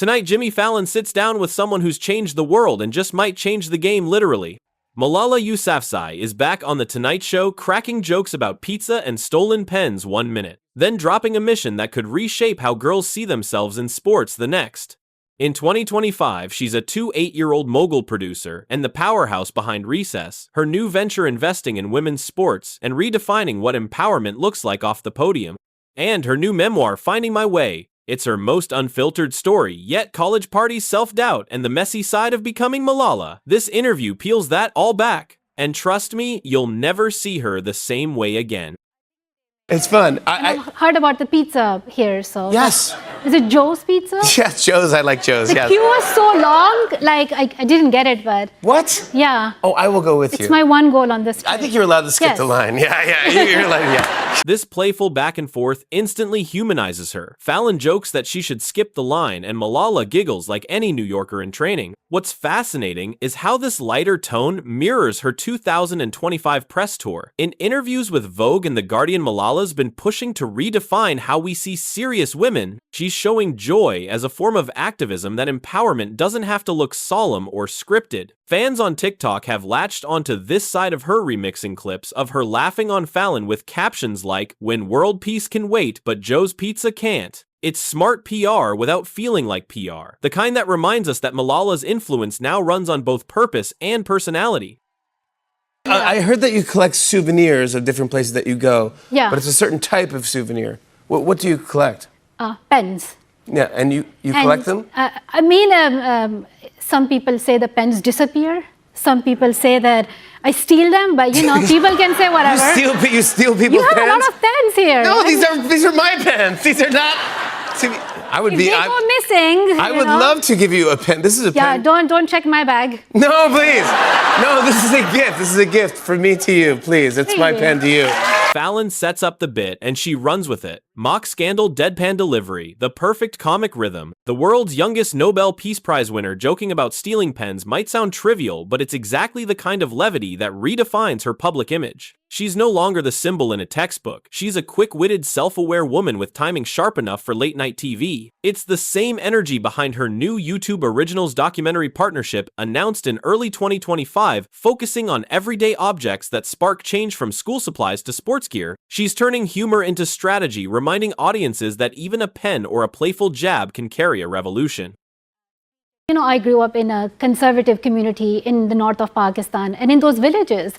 Tonight, Jimmy Fallon sits down with someone who's changed the world and just might change the game literally. Malala Yousafzai is back on The Tonight Show, cracking jokes about pizza and stolen pens 1 minute, then dropping a mission that could reshape how girls see themselves in sports the next. In 2025, she's a 28-year-old mogul producer and the powerhouse behind Recess, her new venture investing in women's sports and redefining what empowerment looks like off the podium. And her new memoir, Finding My Way. It's her most unfiltered story, yet college parties, self-doubt, and the messy side of becoming Malala. This interview peels that all back. And trust me, you'll never see her the same way again. It's fun. I heard about the pizza here, so... Yes. Is it Joe's Pizza? Yes, Joe's. I like Joe's, The yes. queue was so long, like, I didn't get it, but... What? Yeah. Oh, I will go with you. It's my one goal on this trip. I think you're allowed to skip the line. Yeah, you're allowed, yeah. This playful back and forth instantly humanizes her. Fallon jokes that she should skip the line, and Malala giggles like any New Yorker in training. What's fascinating is how this lighter tone mirrors her 2025 press tour. In interviews with Vogue and The Guardian, Malala's been pushing to redefine how we see serious women. She's showing joy as a form of activism, that empowerment doesn't have to look solemn or scripted. Fans on TikTok have latched onto this side of her, remixing clips of her laughing on Fallon with captions like, "When world peace can wait, but Joe's Pizza can't." It's smart PR without feeling like PR, the kind that reminds us that Malala's influence now runs on both purpose and personality. I heard that you collect souvenirs of different places that you go. Yeah. But it's a certain type of souvenir. What do you collect? Pens. Yeah, and you collect them? Some people say the pens disappear. Some people say that I steal them, but people can say whatever. You steal people's pens? You have a lot of pens here. No, these are my pens. These are not. See, I would if be. they go missing. I would love to give you a pen. This is a pen. Yeah, don't check my bag. No, please. No, this is a gift. This is a gift from me to you. Please, it's my pen to you. Fallon sets up the bit and she runs with it. Mock scandal, deadpan delivery, the perfect comic rhythm. The world's youngest Nobel Peace Prize winner joking about stealing pens might sound trivial, but it's exactly the kind of levity that redefines her public image. She's no longer the symbol in a textbook. She's a quick-witted, self-aware woman with timing sharp enough for late-night TV. It's the same energy behind her new YouTube Originals documentary partnership announced in early 2025, focusing on everyday objects that spark change from school supplies to sports gear. She's turning humor into strategy, reminding audiences that even a pen or a playful jab can carry a revolution. I grew up in a conservative community in the north of Pakistan, and in those villages,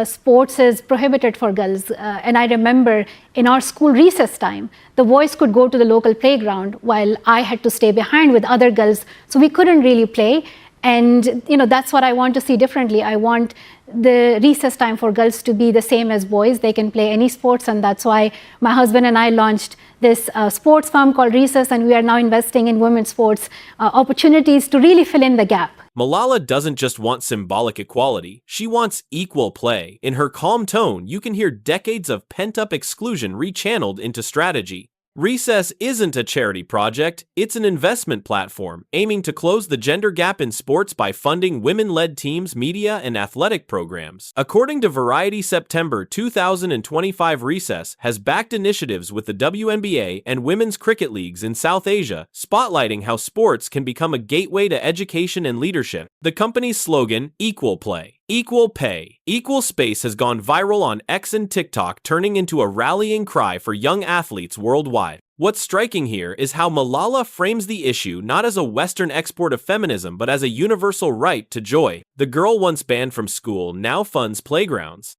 sports is prohibited for girls. And I remember in our school recess time, the boys could go to the local playground while I had to stay behind with other girls, so we couldn't really play. And that's what I want to see differently. I want the recess time for girls to be the same as boys. They can play any sports, and that's why my husband and I launched this sports farm called Recess, and we are now investing in women's sports opportunities to really fill in the gap. Malala doesn't just want symbolic equality, she wants equal play. In her calm tone, you can hear decades of pent-up exclusion rechanneled into strategy. Recess isn't a charity project, it's an investment platform aiming to close the gender gap in sports by funding women-led teams, media, and athletic programs. According to Variety, September 2025, Recess has backed initiatives with the WNBA and women's cricket leagues in South Asia, spotlighting how sports can become a gateway to education and leadership. The company's slogan, Equal Play, Equal Pay, Equal Space, has gone viral on X and TikTok, turning into a rallying cry for young athletes worldwide. What's striking here is how Malala frames the issue not as a Western export of feminism, but as a universal right to joy. The girl once banned from school now funds playgrounds.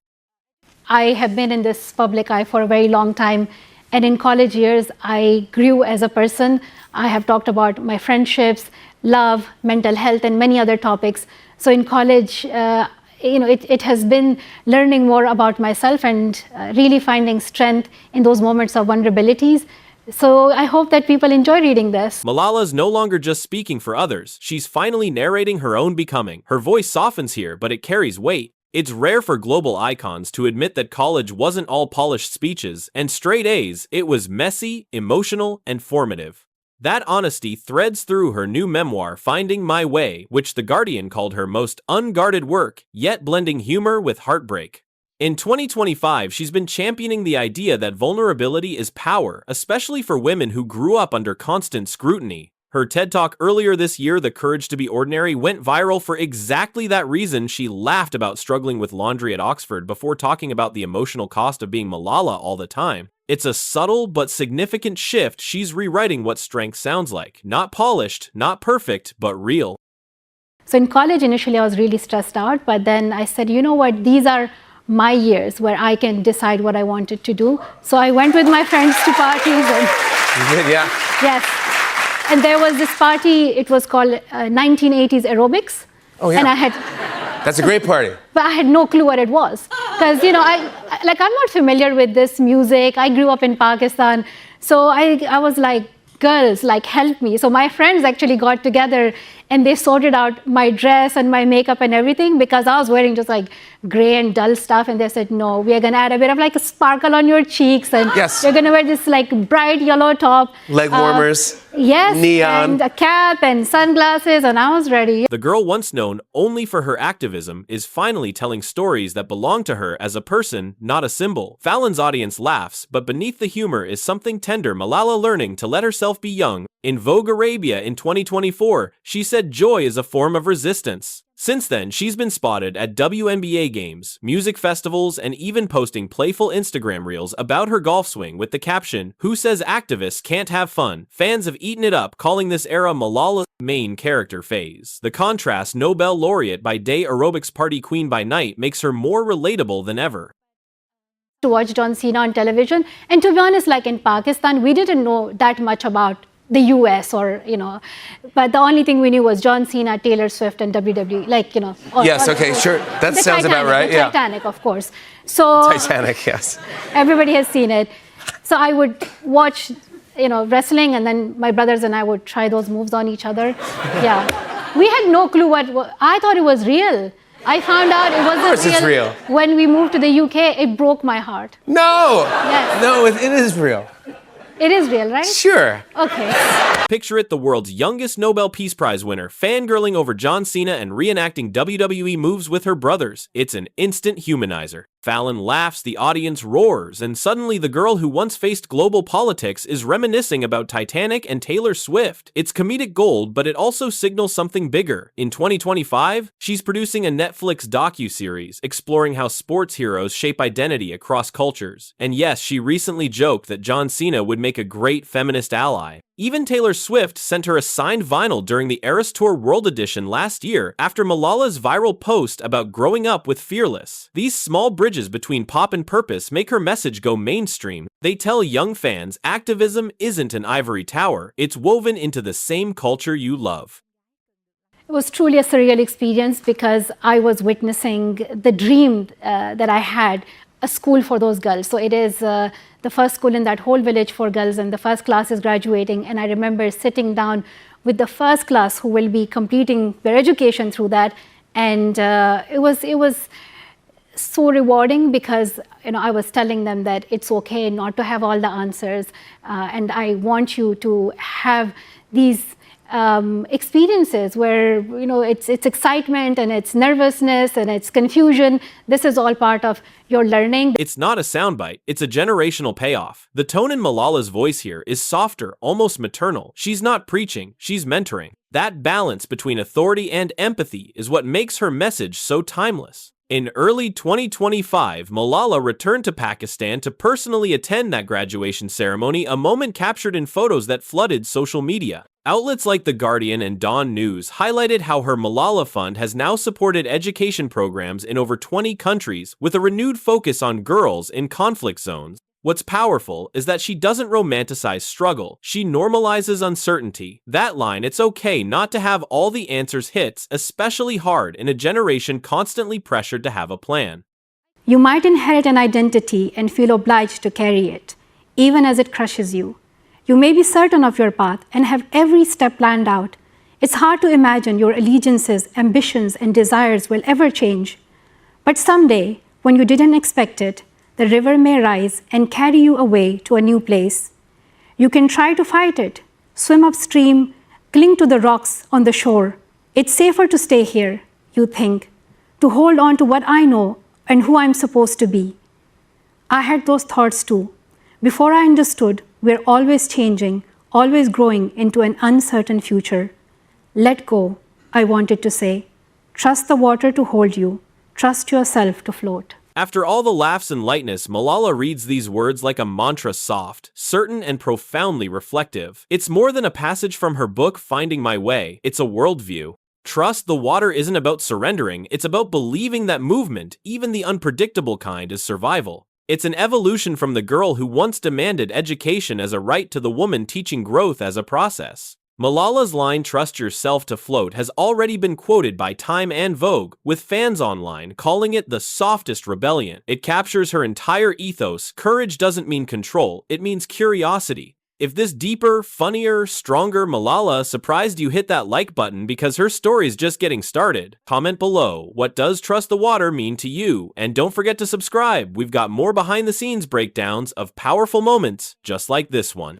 I have been in this public eye for a very long time, and in college years, I grew as a person. I have talked about my friendships, love, mental health, and many other topics. So in college, it has been learning more about myself and really finding strength in those moments of vulnerabilities. So I hope that people enjoy reading this. Malala's no longer just speaking for others. She's finally narrating her own becoming. Her voice softens here, but it carries weight. It's rare for global icons to admit that college wasn't all polished speeches and straight A's. It was messy, emotional, and formative. That honesty threads through her new memoir, Finding My Way, which The Guardian called her most unguarded work, yet blending humor with heartbreak. In 2025, she's been championing the idea that vulnerability is power, especially for women who grew up under constant scrutiny. Her TED Talk earlier this year, The Courage to be Ordinary, went viral for exactly that reason. She laughed about struggling with laundry at Oxford before talking about the emotional cost of being Malala all the time. It's a subtle but significant shift. She's rewriting what strength sounds like. Not polished, not perfect, but real. So in college, initially, I was really stressed out, but then I said, you know what, these are my years where I can decide what I wanted to do. So I went with my friends to parties. And You did, yeah? yes. And there was this party, it was called 1980s aerobics. Oh, yeah. And I had, That's a great party. but I had no clue what it was. Because, you know, I'm not familiar with this music. I grew up in Pakistan. So I was like, girls, like, help me. So my friends actually got together and they sorted out my dress and my makeup and everything, because I was wearing just like gray and dull stuff. And they said, no, we are going to add a bit of like a sparkle on your cheeks. And Yes. you're going to wear this like bright yellow top. Leg warmers. Yes. Neon. And a cap and sunglasses. And I was ready. The girl once known only for her activism is finally telling stories that belong to her as a person, not a symbol. Fallon's audience laughs, but beneath the humor is something tender. Malala learning to let herself be young. In Vogue Arabia in 2024, she said joy is a form of resistance. Since then, she's been spotted at WNBA games, music festivals, and even posting playful Instagram reels about her golf swing with the caption, "Who says activists can't have fun?" Fans have eaten it up, calling this era Malala's main character phase. The contrast, Nobel laureate by day, aerobics party queen by night, makes her more relatable than ever. To watch John Cena on television. And to be honest, like in Pakistan, we didn't know that much about the US or, you know, but the only thing we knew was John Cena, Taylor Swift, and WWE, like, you know. Yes, okay, sure. That sounds about right, the yeah. Titanic, of course. So Titanic, yes. everybody has seen it. So I would watch, you know, wrestling, and then my brothers and I would try those moves on each other. Yeah. We had no clue I thought it was real. I found out it wasn't Of course it's real. When we moved to the UK, it broke my heart. No! Yes. No, it is real. It is real, right? Sure. Okay. Picture it, the world's youngest Nobel Peace Prize winner, fangirling over John Cena and reenacting WWE moves with her brothers. It's an instant humanizer. Fallon laughs, the audience roars, and suddenly the girl who once faced global politics is reminiscing about Titanic and Taylor Swift. It's comedic gold, but it also signals something bigger. In 2025, she's producing a Netflix docuseries exploring how sports heroes shape identity across cultures. And yes, she recently joked that John Cena would make a great feminist ally. Even Taylor Swift sent her a signed vinyl during the Eras Tour World Edition last year after Malala's viral post about growing up with Fearless. These small bridges between pop and purpose make her message go mainstream. They tell young fans activism isn't an ivory tower, it's woven into the same culture you love. It was truly a surreal experience because I was witnessing the dream that I had, a school for those girls. So it is the first school in that whole village for girls, and the first class is graduating. And I remember sitting down with the first class who will be completing their education through that. And it was so rewarding because, you know, I was telling them that it's okay not to have all the answers, and I want you to have these experiences where, you know, it's excitement and it's nervousness and it's confusion. This is all part of your learning. It's not a soundbite, it's a generational payoff. The tone in Malala's voice here is softer, almost maternal. She's not preaching, she's mentoring. That balance between authority and empathy is what makes her message so timeless. In early 2025, Malala returned to Pakistan to personally attend that graduation ceremony, a moment captured in photos that flooded social media. Outlets like The Guardian and Dawn News highlighted how her Malala Fund has now supported education programs in over 20 countries with a renewed focus on girls in conflict zones. What's powerful is that she doesn't romanticize struggle, she normalizes uncertainty. That line, "It's okay not to have all the answers," hits especially hard in a generation constantly pressured to have a plan. You might inherit an identity and feel obliged to carry it, even as it crushes you. You may be certain of your path and have every step planned out. It's hard to imagine your allegiances, ambitions, and desires will ever change. But someday, when you didn't expect it, the river may rise and carry you away to a new place. You can try to fight it, swim upstream, cling to the rocks on the shore. It's safer to stay here, you think, to hold on to what I know and who I'm supposed to be. I had those thoughts too. Before I understood, we're always changing, always growing into an uncertain future. Let go, I wanted to say. Trust the water to hold you. Trust yourself to float. After all the laughs and lightness, Malala reads these words like a mantra, soft, certain, and profoundly reflective. It's more than a passage from her book, Finding My Way. It's a worldview. Trust the water isn't about surrendering, it's about believing that movement, even the unpredictable kind, is survival. It's an evolution from the girl who once demanded education as a right to the woman teaching growth as a process. Malala's line, "Trust yourself to float," has already been quoted by Time and Vogue, with fans online calling it the softest rebellion. It captures her entire ethos. Courage doesn't mean control, it means curiosity. If this deeper, funnier, stronger Malala surprised you, hit that like button because her story's just getting started. Comment below, what does trust the water mean to you? And don't forget to subscribe. We've got more behind the scenes breakdowns of powerful moments just like this one.